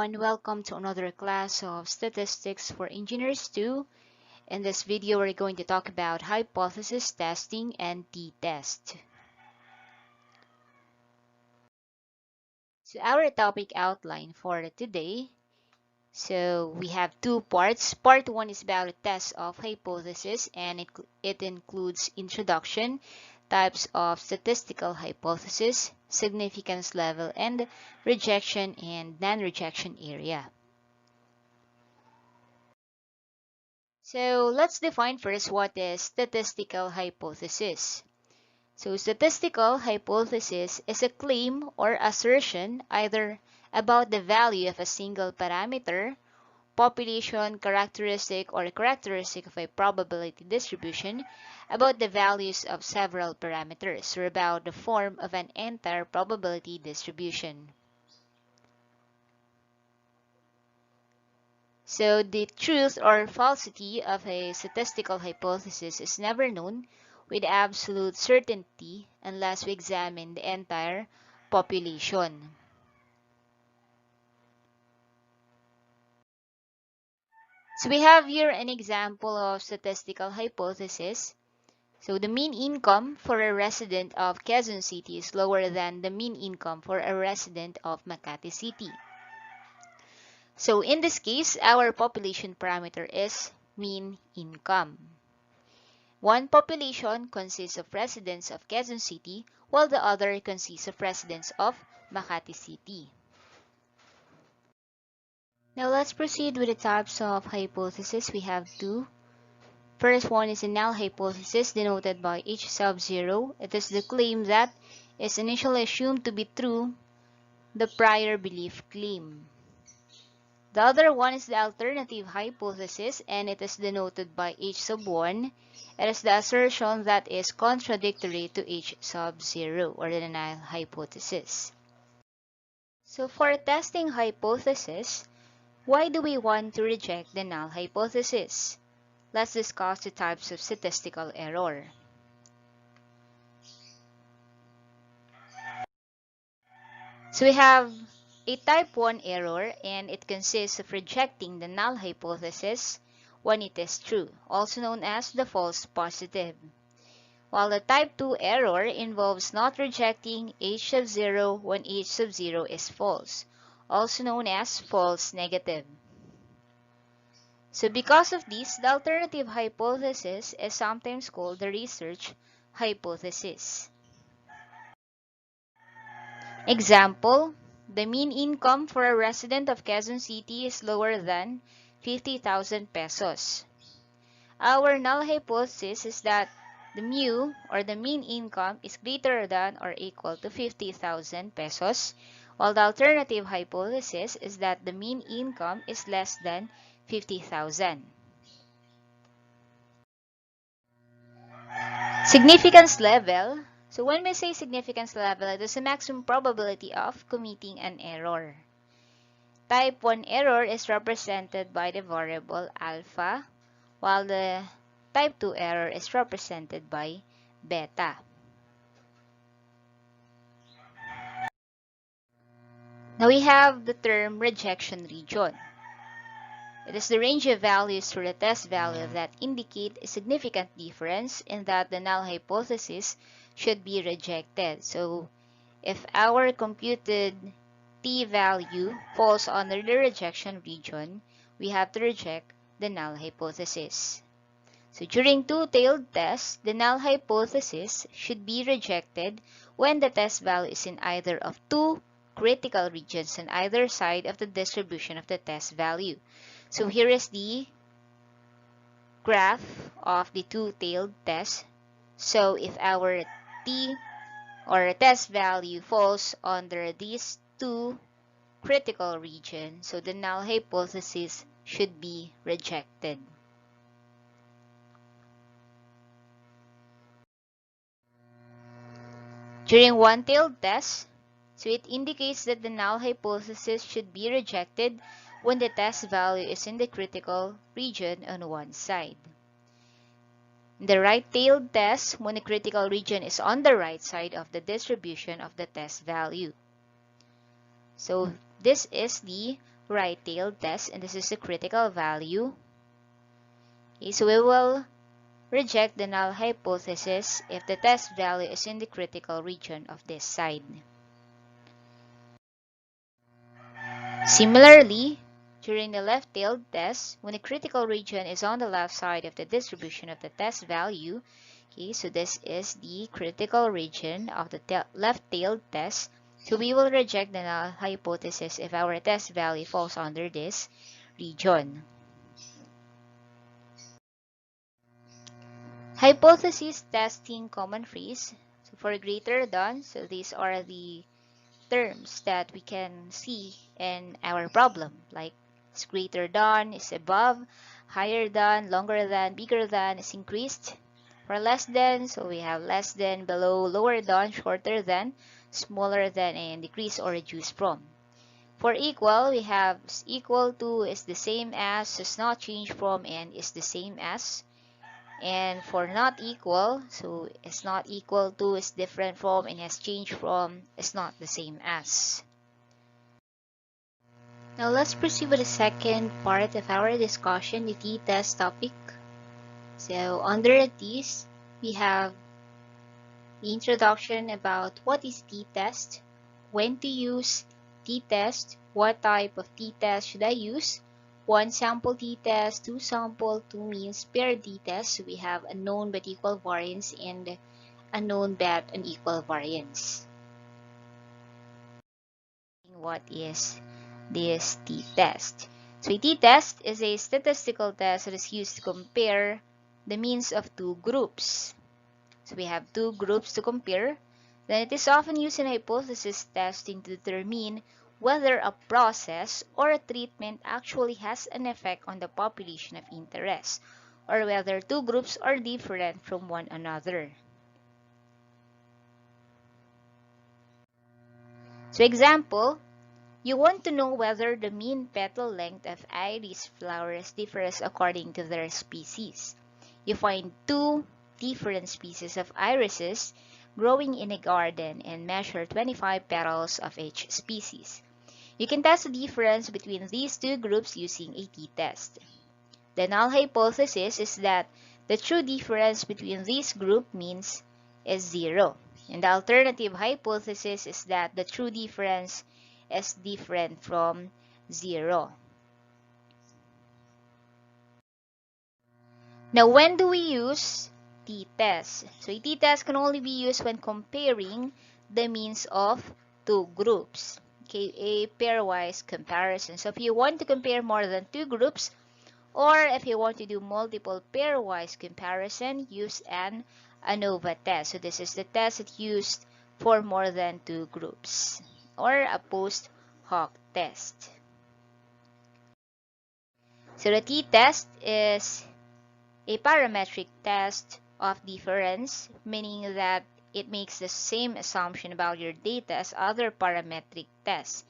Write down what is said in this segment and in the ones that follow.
everyone, welcome to another class of Statistics for Engineers 2. In this video, we're going to talk about hypothesis testing and t-test. So our topic outline for today, so we have two parts. Part 1 is about a test of hypothesis, and it includes introduction, types of statistical hypothesis, significance level, and rejection and non-rejection area. So let's define first what is statistical hypothesis. So statistical hypothesis is a claim or assertion either about the value of a single parameter, population characteristic, or characteristic of a probability distribution, about the values of several parameters, or about the form of an entire probability distribution. So the truth or falsity of a statistical hypothesis is never known with absolute certainty unless we examine the entire population. So we have here an example of statistical hypothesis. So the mean income for a resident of Quezon City is lower than the mean income for a resident of Makati City. So in this case, our population parameter is mean income. One population consists of residents of Quezon City, while the other consists of residents of Makati City. Now let's proceed with the types of hypothesis. We have two. First one is a null hypothesis denoted by H sub 0. It is the claim that is initially assumed to be true, the prior belief claim. The other one is the alternative hypothesis, and it is denoted by H sub 1. It is the assertion that is contradictory to H sub 0, or the null hypothesis. So for testing hypothesis, why do we want to reject the null hypothesis? Let's discuss the types of statistical error. So we have a type 1 error, and it consists of rejecting the null hypothesis when it is true, also known as the false positive. While the type 2 error involves not rejecting H sub 0 when H sub 0 is false, also known as false negative. So because of this, the alternative hypothesis is sometimes called the research hypothesis. Example, the mean income for a resident of Quezon City is lower than 50,000 pesos. Our null hypothesis is that the mu, or the mean income, is greater than or equal to 50,000 pesos, while the alternative hypothesis is that the mean income is less than 50,000. Significance level. So when we say significance level, it is the maximum probability of committing an error. Type 1 error is represented by the variable alpha, while the type 2 error is represented by beta. Now we have the term rejection region. It is the range of values for the test value that indicate a significant difference in that the null hypothesis should be rejected. So if our computed t-value falls under the rejection region, we have to reject the null hypothesis. So during two-tailed tests, the null hypothesis should be rejected when the test value is in either of two critical regions on either side of the distribution of the test value. So here is the graph of the two-tailed test. So if our t or test value falls under these two critical regions, so the null hypothesis should be rejected. During one-tailed test, so it indicates that the null hypothesis should be rejected when the test value is in the critical region on one side. In the right-tailed test, when the critical region is on the right side of the distribution of the test value. So this is the right-tailed test, and this is a critical value. Okay, so we will reject the null hypothesis if the test value is in the critical region of this side. Similarly, during the left-tailed test, when the critical region is on the left side of the distribution of the test value, okay, so this is the critical region of the left-tailed test, so we will reject the null hypothesis if our test value falls under this region. Hypothesis testing common phrase. So for greater than, so these are the terms that we can see in our problem, like is greater than, is above, higher than, longer than, bigger than, is increased. For less than, so we have less than, below, lower than, shorter than, smaller than, and decrease or reduce from. For equal, we have is equal to, is the same as, does not change from, and is the same as. And for not equal, so it's not equal to, is different from, and has changed from, is not the same as. Now let's proceed with the second part of our discussion, the t-test topic. So under this, we have the introduction about what is t-test, when to use t-test, what type of t-test should I use, one sample t-test, two sample, two means paired t-test. So we have a known but equal variance and a known but unequal variance. What is this t-test? So a t-test is a statistical test that is used to compare the means of two groups. So we have two groups to compare. Then it is often used in hypothesis testing to determine whether a process or a treatment actually has an effect on the population of interest, or whether two groups are different from one another. So example, you want to know whether the mean petal length of iris flowers differs according to their species. You find two different species of irises growing in a garden and measure 25 petals of each species. You can test the difference between these two groups using a t-test. The null hypothesis is that the true difference between these group means is 0. And the alternative hypothesis is that the true difference is different from 0. Now, when do we use t-test? So, a t-test can only be used when comparing the means of two groups. Okay, a pairwise comparison. So, if you want to compare more than two groups, or if you want to do multiple pairwise comparison, use an ANOVA test. So, this is the test that's used for more than two groups, or a post hoc test. So, the t-test is a parametric test of difference, meaning that it makes the same assumption about your data as other parametric tests.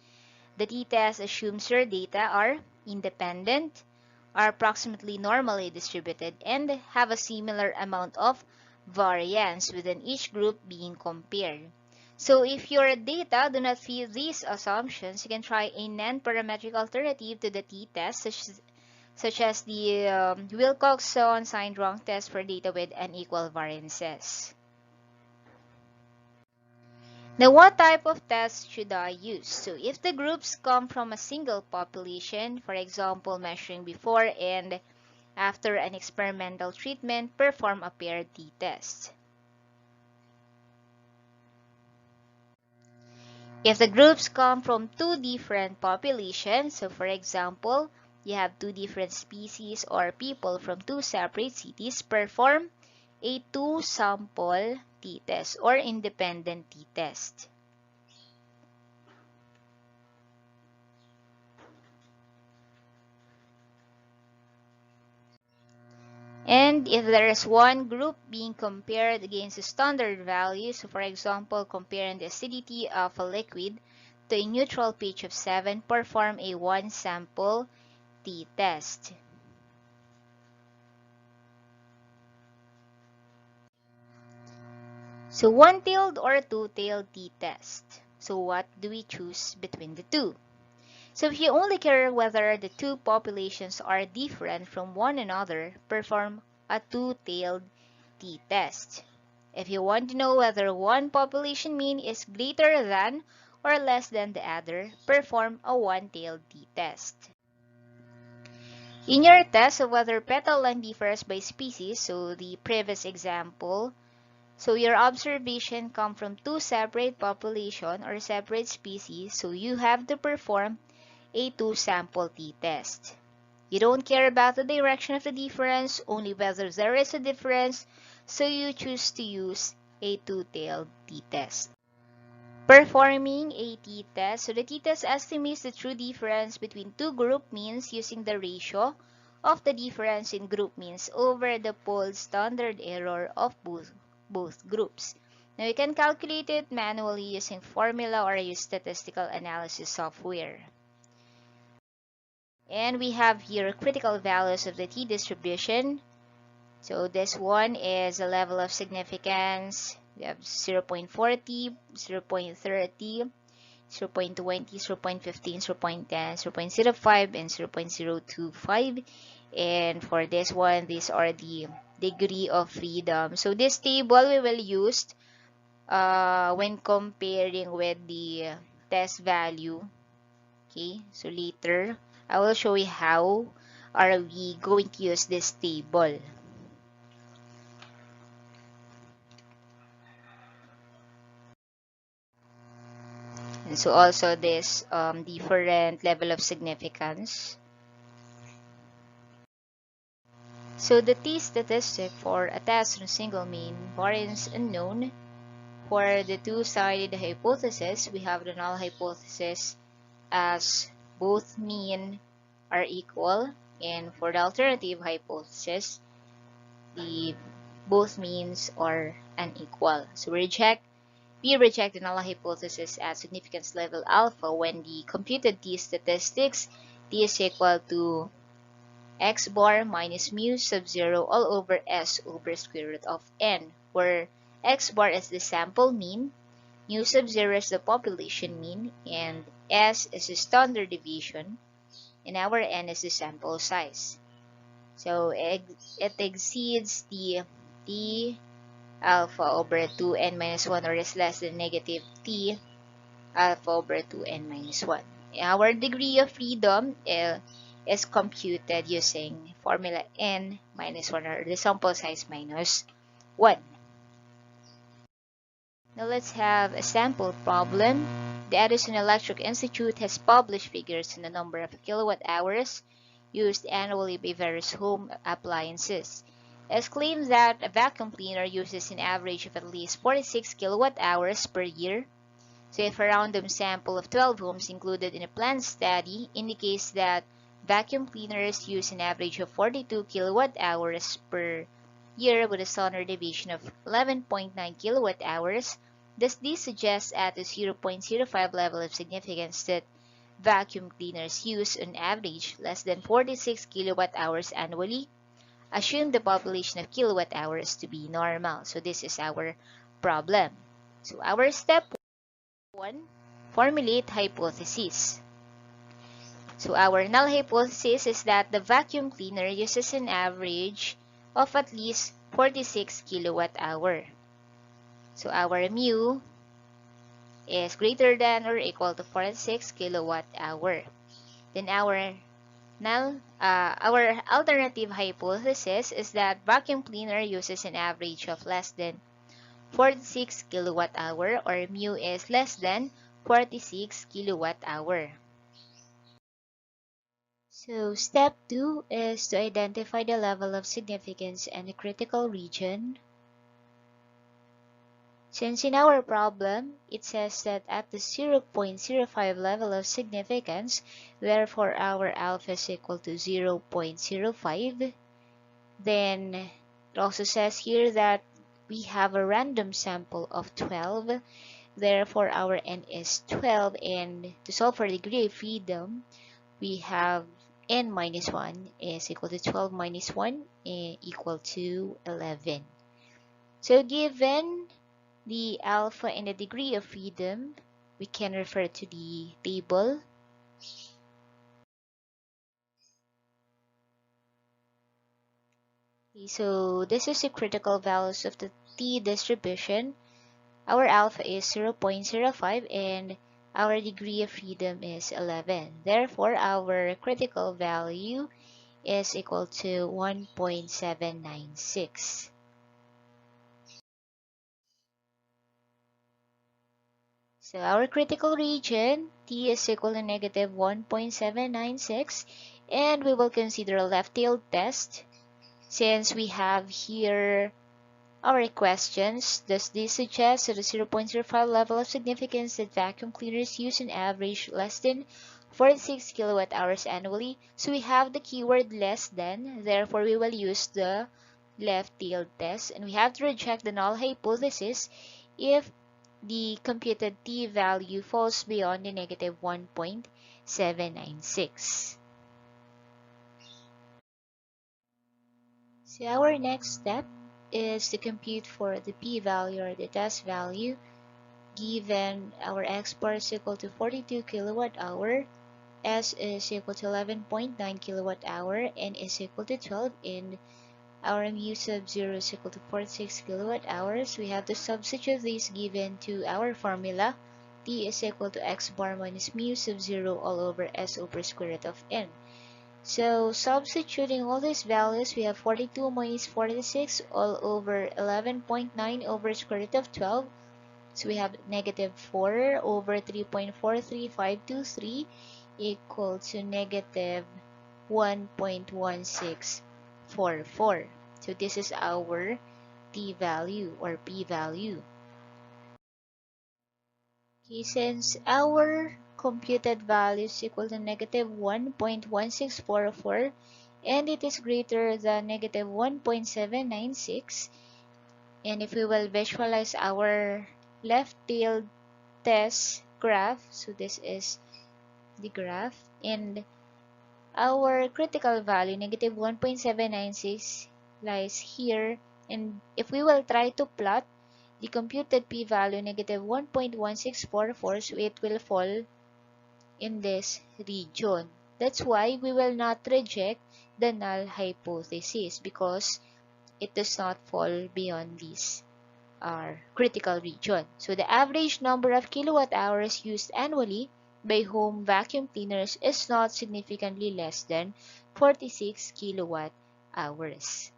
The t-test assumes your data are independent, are approximately normally distributed, and have a similar amount of variance within each group being compared. So if your data do not fit these assumptions, you can try a non-parametric alternative to the t-test, such as the Wilcoxon-Signed-Wrong test for data with unequal variances. Now, what type of test should I use? So, if the groups come from a single population, for example, measuring before and after an experimental treatment, perform a paired t-test. If the groups come from two different populations, so for example, you have two different species or people from two separate cities, perform a two-sample t-test or independent t-test. And if there is one group being compared against a standard value, so for example, comparing the acidity of a liquid to a neutral pH of 7, perform a one-sample t-test. So one-tailed or two-tailed t-test. So what do we choose between the two? So if you only care whether the two populations are different from one another, perform a two-tailed t-test. If you want to know whether one population mean is greater than or less than the other, perform a one-tailed t-test. In your test of whether petal length differs by species, so the previous example, so your observation come from two separate population or separate species, so you have to perform a two-sample t-test. You don't care about the direction of the difference, only whether there is a difference, so you choose to use a two-tailed t-test. Performing a t-test. So the t-test estimates the true difference between two group means using the ratio of the difference in group means over the pooled standard error of both groups. Now you can calculate it manually using formula or use statistical analysis software. And we have here critical values of the t-distribution. So this one is a level of significance. We have 0.40, 0.30, 0.20, 0.15, 0.10, 0.05, and 0.025. And for this one, these are the degree of freedom. So this table we will use when comparing with the test value. Okay, so later I will show you how are we going to use this table. And so also this different level of significance. So the T-statistic for a test on a single mean, variance unknown. For the two-sided hypothesis, we have the null hypothesis as both mean are equal, and for the alternative hypothesis, the both means are unequal. So we reject the null hypothesis at significance level alpha when the computed t-statistics t is equal to x bar minus mu sub 0 all over s over square root of n, where x bar is the sample mean, mu sub 0 is the population mean, and s is the standard deviation, and our n is the sample size. So it exceeds the t alpha over 2n minus 1 or is less than negative t alpha over 2n minus 1. Our degree of freedom is computed using formula n minus 1 or the sample size minus 1. Now let's have a sample problem. The Edison Electric Institute has published figures in the number of kilowatt hours used annually by various home appliances. It claims that a vacuum cleaner uses an average of at least 46 kilowatt hours per year. So if a random sample of 12 homes included in a planned study indicates that vacuum cleaners use an average of 42 kilowatt hours per year with a standard deviation of 11.9 kilowatt hours, does this suggest at a 0.05 level of significance that vacuum cleaners use on average less than 46 kilowatt hours annually? Assume the population of kilowatt hours to be normal. So this is our problem. So our step 1, formulate hypothesis. So our null hypothesis is that the vacuum cleaner uses an average of at least 46 kilowatt hour. So our mu is greater than or equal to 46 kilowatt hour. Then our alternative hypothesis is that vacuum cleaner uses an average of less than 46 kilowatt hour, or mu is less than 46 kilowatt hour. So step 2 is to identify the level of significance and the critical region. Since in our problem, it says that at the 0.05 level of significance, therefore our alpha is equal to 0.05, then it also says here that we have a random sample of 12, therefore our n is 12, and to solve for degree of freedom, we have n minus 1 is equal to 12 minus 1 equal to 11. So given the alpha and the degree of freedom, we can refer to the table. So this is the critical values of the t distribution. Our alpha is 0.05 and our degree of freedom is 11. Therefore, our critical value is equal to 1.796. So our critical region, t is equal to negative 1.796, and we will consider a left-tailed test. Since we have here our questions, does this suggest at a 0.05 level of significance that vacuum cleaners use an average less than 46 kilowatt hours annually? So we have the keyword less than, therefore we will use the left-tailed test, and we have to reject the null hypothesis if the computed t value falls beyond the negative 1.796. So our next step is to compute for the p-value or the test value given our x bar is equal to 42 kilowatt hour, s is equal to 11.9 kilowatt hour, n is equal to 12, and our mu sub 0 is equal to 46 kilowatt hours. We have to substitute these given to our formula. T is equal to x bar minus mu sub 0 all over s over square root of n. So substituting all these values, we have 42 minus 46 all over 11.9 over square root of 12. So we have negative 4 over 3.43523 equal to negative 1.1644. So this is our t value or p value. Okay, since our computed value is equal to negative 1.1644 and it is greater than negative 1.796, and if we will visualize our left-tailed test graph, so this is the graph, and our critical value negative 1.796 lies here, and if we will try to plot the computed p-value negative 1.1644, so it will fall in this region. That's why we will not reject the null hypothesis because it does not fall beyond this critical region. So the average number of kilowatt hours used annually by home vacuum cleaners is not significantly less than 46 kilowatt hours.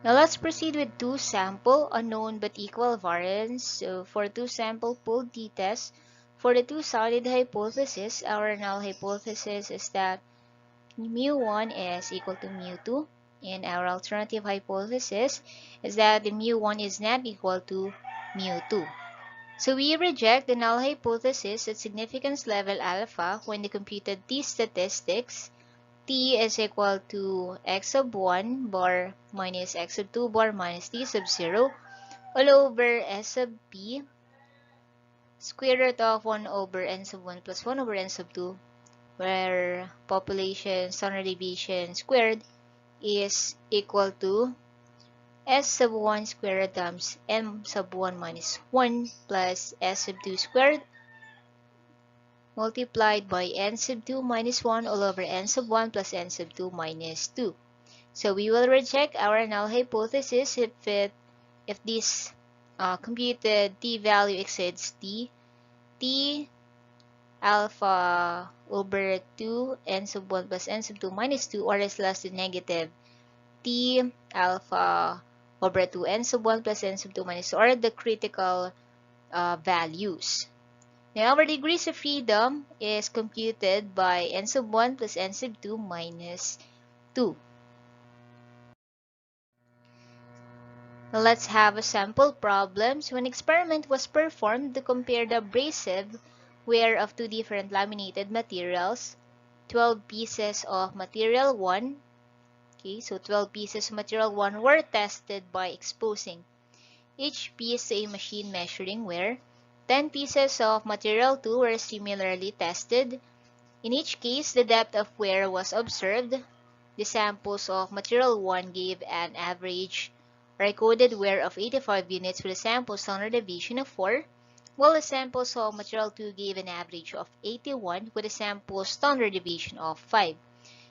Now let's proceed with two sample unknown but equal variance. So for two sample pooled t-tests, for the two solid hypothesis, our null hypothesis is that mu1 is equal to mu2, and our alternative hypothesis is that the mu1 is not equal to mu2. So we reject the null hypothesis at significance level alpha when the computed t-statistics t is equal to x sub 1 bar minus x sub 2 bar minus t sub 0 all over s sub p square root of 1 over n sub 1 plus 1 over n sub 2, where population standard deviation squared is equal to s sub 1 square root times m sub 1 minus 1 plus s sub 2 squared multiplied by n sub 2 minus 1 all over n sub 1 plus n sub 2 minus 2. So we will reject our null hypothesis if this computed t value exceeds t alpha over 2 n sub 1 plus n sub 2 minus 2, or is less than negative t alpha over 2 n sub 1 plus n sub 2 minus 2, or the critical values. Now our degrees of freedom is computed by n sub 1 plus n sub 2 minus 2. Now let's have a sample problem. So an experiment was performed to compare the abrasive wear of two different laminated materials. 12 pieces of material 1. Okay, so 12 pieces of material 1 were tested by exposing each piece to a machine measuring wear. 10 pieces of material 2 were similarly tested. In each case, the depth of wear was observed. The samples of material 1 gave an average recorded wear of 85 units with a sample standard deviation of 4, while the samples of material 2 gave an average of 81 with a sample standard deviation of 5.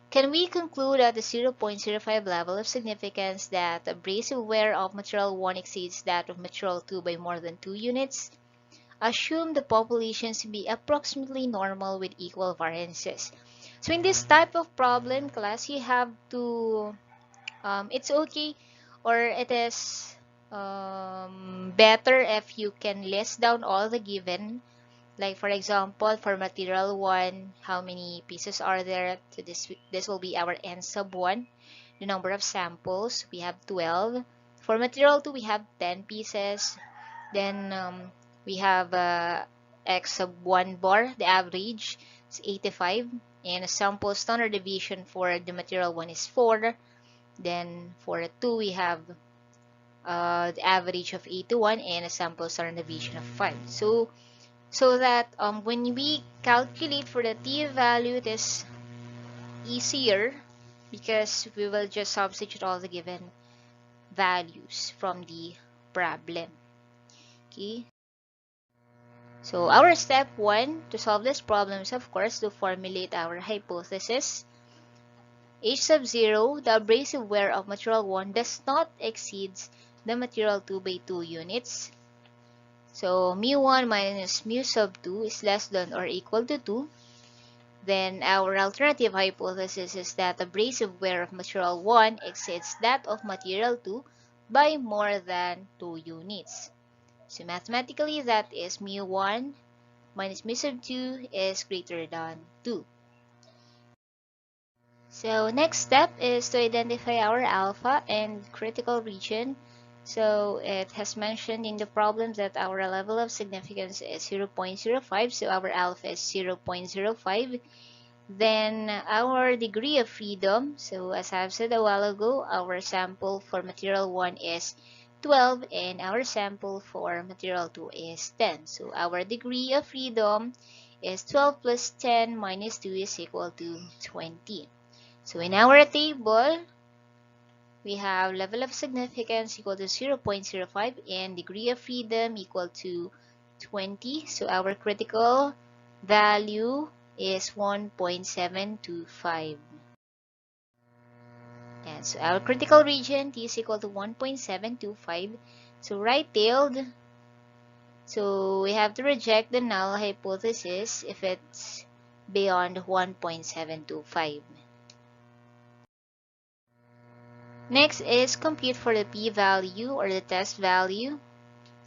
can we conclude at the 0.05 level of significance that the abrasive wear of material 1 exceeds that of material 2 by more than 2 units? Assume the populations to be approximately normal with equal variances. So in this type of problem, class, you have to, it's okay, or it is better if you can list down all the given. Like for example, for material 1, how many pieces are there? So this will be our n sub 1. The number of samples, we have 12. For material 2, we have 10 pieces. Then we have x sub 1 bar, the average is 85. And a sample standard deviation for the material 1 is 4. Then for 2, we have the average of 81 and a sample standard deviation of 5. So that when we calculate for the t-value, it is easier because we will just substitute all the given values from the problem. Okay. So our step 1 to solve this problem is, of course, to formulate our hypothesis. H sub 0, the abrasive wear of material 1 does not exceed the material 2 by 2 units. So mu1 minus mu sub 2 is less than or equal to 2. Then our alternative hypothesis is that the abrasive wear of material 1 exceeds that of material 2 by more than 2 units. So mathematically, that is mu1 minus mu sub 2 is greater than 2. So next step is to identify our alpha and critical region. So it has mentioned in the problem that our level of significance is 0.05, so our alpha is 0.05. Then our degree of freedom, so as I've said a while ago, our sample for material 1 is 12 and our sample for material 2 is 10. So our degree of freedom is 12 plus 10 minus 2 is equal to 20. So in our table, we have level of significance equal to 0.05 and degree of freedom equal to 20. So our critical value is 1.725. And so our critical region, T is equal to 1.725. So right-tailed, so we have to reject the null hypothesis if it's beyond 1.725. Next is compute for the p-value or the test value.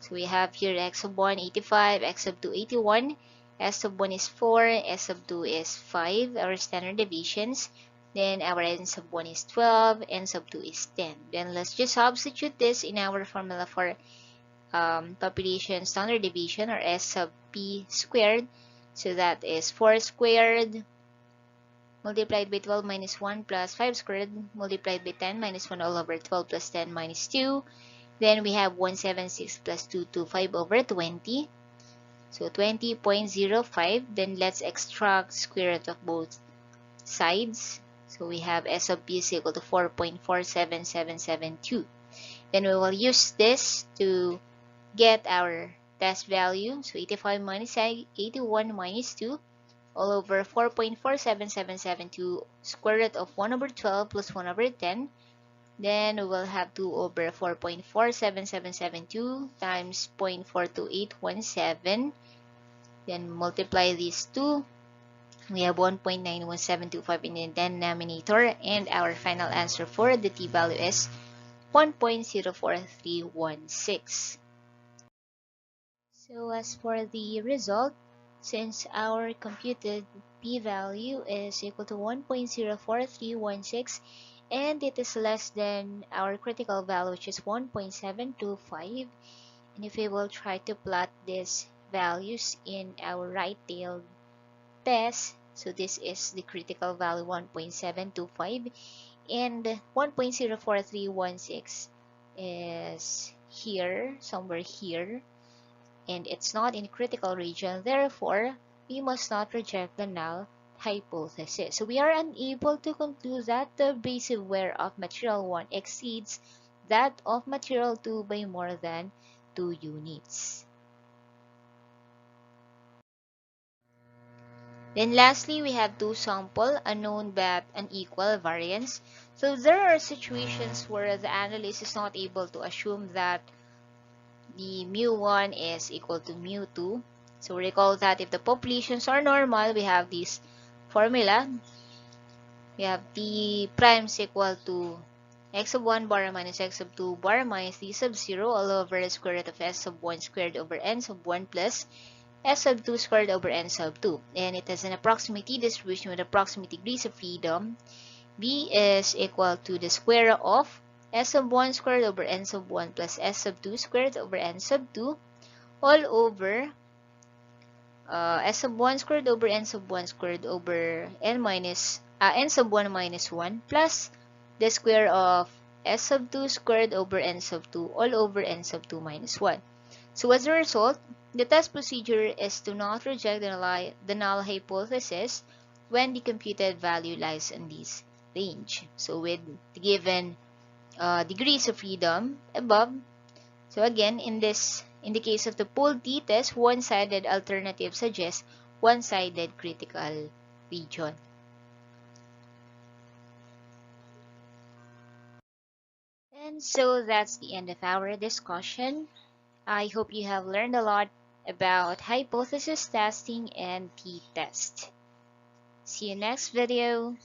So we have here x sub 1 85, x sub 2 81, s sub 1 is 4, s sub 2 is 5, our standard deviations. Then our n sub 1 is 12, n sub 2 is 10. Then let's just substitute this in our formula for population standard deviation, or s sub p squared. So that is 4 squared multiplied by 12 minus 1 plus 5 squared multiplied by 10 minus 1 all over 12 plus 10 minus 2. Then we have 176 plus 225 over 20. So 20.05. Then let's extract square root of both sides. So we have s of p is equal to 4.47772. Then we will use this to get our test value. So 85 minus 81 minus 2 all over 4.47772 square root of 1 over 12 plus 1 over 10. Then we will have 2 over 4.47772 times 0.42817. Then multiply these two. We have 1.91725 in the denominator, and our final answer for the t-value is 1.04316. So as for the result, since our computed p-value is equal to 1.04316 and it is less than our critical value, which is 1.725, and if we will try to plot these values in our right-tailed test, so this is the critical value 1.725 and 1.04316 is here, somewhere here, and it's not in critical region. Therefore, we must not reject the null hypothesis. So we are unable to conclude that the abrasive wear of material 1 exceeds that of material 2 by more than 2 units. Then lastly, we have two sample unknown but unequal variance. So there are situations where the analyst is not able to assume that the mu1 is equal to mu2. So recall that if the populations are normal, we have this formula. We have t prime is equal to x sub 1 bar minus x sub 2 bar minus t sub 0 all over the square root of s sub 1 squared over n sub 1 plus s sub 2 squared over n sub 2. And it has an approximate distribution with approximate degrees of freedom. B is equal to the square root of s sub 1 squared over n sub 1 plus s sub 2 squared over n sub 2 all over s sub 1 squared over n sub 1 squared over n sub 1 minus 1 plus the square of s sub 2 squared over n sub 2 all over n sub 2 minus 1. So as a result, the test procedure is to not reject the null hypothesis when the computed value lies in this range. So with the given degrees of freedom above, so again, in the case of the pooled t-test, one-sided alternative suggests one-sided critical region. And so that's the end of our discussion. I hope you have learned a lot about hypothesis testing and t-test. See you next video.